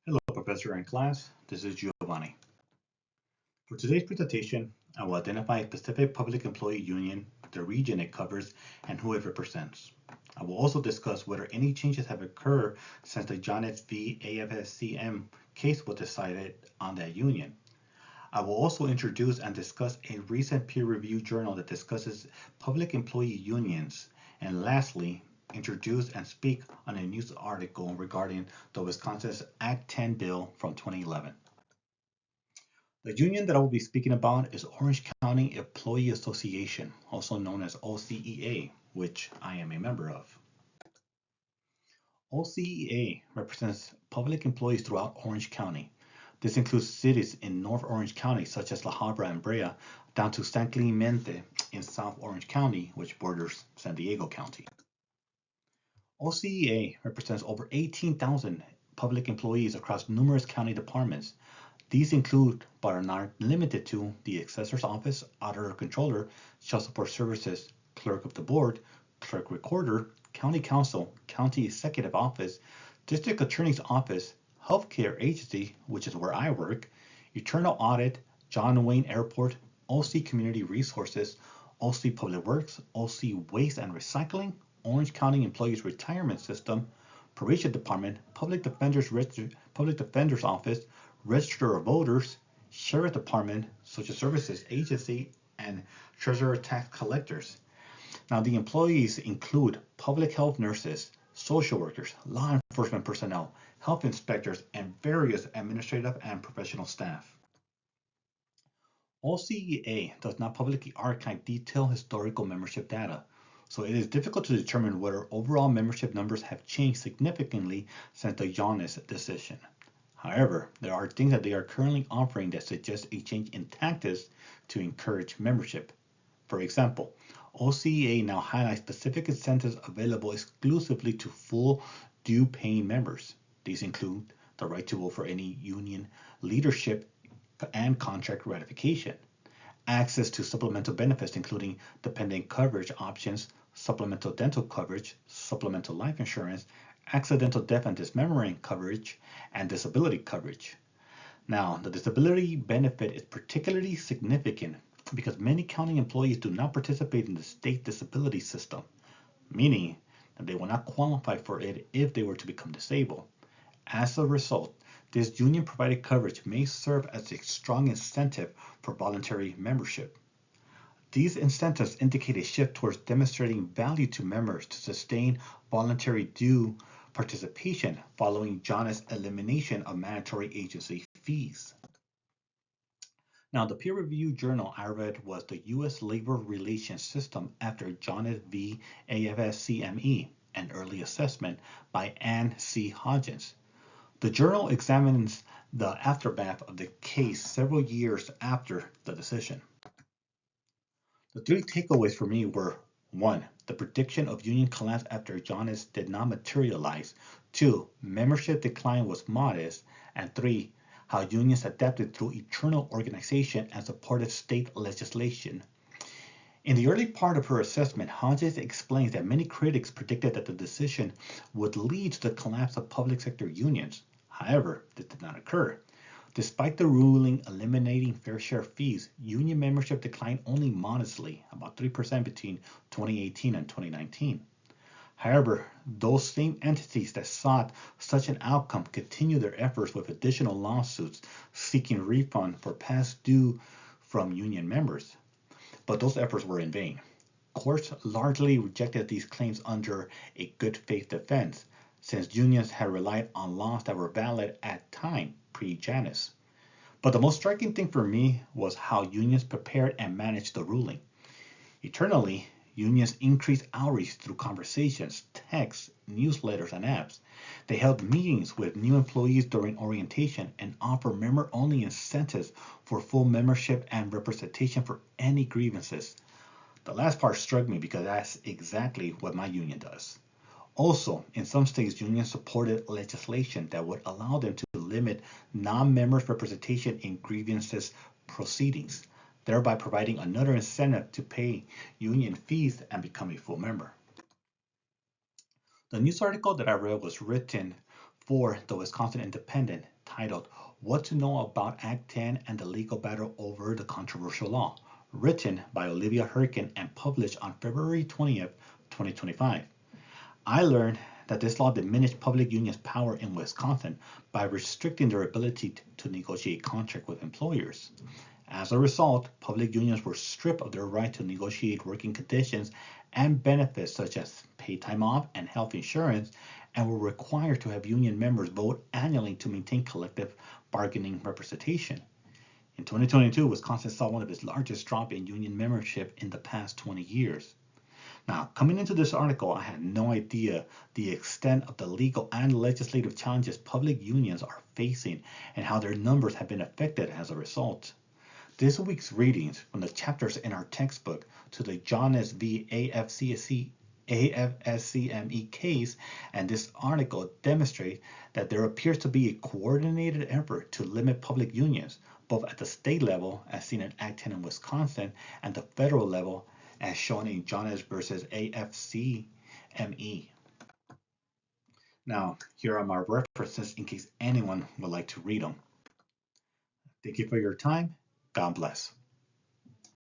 Hello, Professor and class. This is Giovanni. For today's presentation, I will identify a specific public employee union, the region it covers, and who it represents. I will also discuss whether any changes have occurred since the John S. v. AFSCM case was decided on that union. I will also introduce and discuss a recent peer-reviewed journal that discusses public employee unions. And lastly, introduce and speak on a news article regarding the Wisconsin's Act 10 bill from 2011. The union that I will be speaking about is Orange County Employee Association, also known as OCEA, which I am a member of. OCEA represents public employees throughout Orange County. This includes cities in North Orange County, such as La Habra and Brea, down to San Clemente in South Orange County, which borders San Diego County. OCEA represents over 18,000 public employees across numerous county departments. These include, but are not limited to, the Assessor's Office, Auditor Controller, Child Support Services, Clerk of the Board, Clerk Recorder, County Council, County Executive Office, District Attorney's Office, Healthcare Agency, which is where I work, Internal Audit, John Wayne Airport, OC Community Resources, OC Public Works, OC Waste and Recycling, Orange County Employees Retirement System, Probation Department, Public Defender's Office, Register of Voters, Sheriff Department, Social Services Agency, and Treasurer Tax Collectors. Now, the employees include public health nurses, social workers, law enforcement personnel, health inspectors, and various administrative and professional staff. OCEA does not publicly archive detailed historical membership data, so it is difficult to determine whether overall membership numbers have changed significantly since the Jonas decision. However, there are things that they are currently offering that suggest a change in tactics to encourage membership. For example, OCEA now highlights specific incentives available exclusively to full due-paying members. These include the right to vote for any union leadership and contract ratification, access to supplemental benefits including dependent coverage options, supplemental dental coverage, supplemental life insurance, accidental death and dismemberment coverage, and disability coverage. Now, the disability benefit is particularly significant because many county employees do not participate in the state disability system, meaning that they will not qualify for it if they were to become disabled. As a result, this union-provided coverage may serve as a strong incentive for voluntary membership. These incentives indicate a shift towards demonstrating value to members to sustain voluntary due participation following Jonas' elimination of mandatory agency fees. Now, the peer-reviewed journal I read was the U.S. Labor Relations System after Jonas v. AFSCME, an early assessment by Ann C. Hodgins. The journal examines the aftermath of the case several years after the decision. The three takeaways for me were: 1. The prediction of union collapse after Jonas did not materialize. 2. Membership decline was modest. And 3. How unions adapted through internal organization and supported state legislation. In the early part of her assessment, Hodges explains that many critics predicted that the decision would lead to the collapse of public sector unions. However, this did not occur. Despite the ruling eliminating fair share fees, union membership declined only modestly, about 3% between 2018 and 2019. However, those same entities that sought such an outcome continue their efforts with additional lawsuits seeking refund for past due from union members. But those efforts were in vain. Courts largely rejected these claims under a good faith defense, since unions had relied on laws that were valid at time pre-Janus. But the most striking thing for me was how unions prepared and managed the ruling. Eternally, unions increased outreach through conversations, texts, newsletters, and apps. They held meetings with new employees during orientation and offered member-only incentives for full membership and representation for any grievances. The last part struck me because that's exactly what my union does. Also, in some states, unions supported legislation that would allow them to limit non-members' representation in grievances proceedings, thereby providing another incentive to pay union fees and become a full member. The news article that I read was written for the Wisconsin Independent, entitled What to Know About Act 10 and the Legal Battle Over the Controversial Law, written by Olivia Herkin and published on February 20th, 2025. I learned that this law diminished public unions' power in Wisconsin by restricting their ability to negotiate contracts with employers. As a result, public unions were stripped of their right to negotiate working conditions and benefits such as paid time off and health insurance, and were required to have union members vote annually to maintain collective bargaining representation. In 2022, Wisconsin saw one of its largest drops in union membership in the past 20 years. Now, coming into this article, I had no idea the extent of the legal and legislative challenges public unions are facing and how their numbers have been affected as a result. This week's readings from the chapters in our textbook to the Jonas v. AFSCME case and this article demonstrate that there appears to be a coordinated effort to limit public unions, both at the state level, as seen in Act 10 in Wisconsin, and the federal level, as shown in Jonas versus AFCME. Now, here are my references in case anyone would like to read them. Thank you for your time. God bless.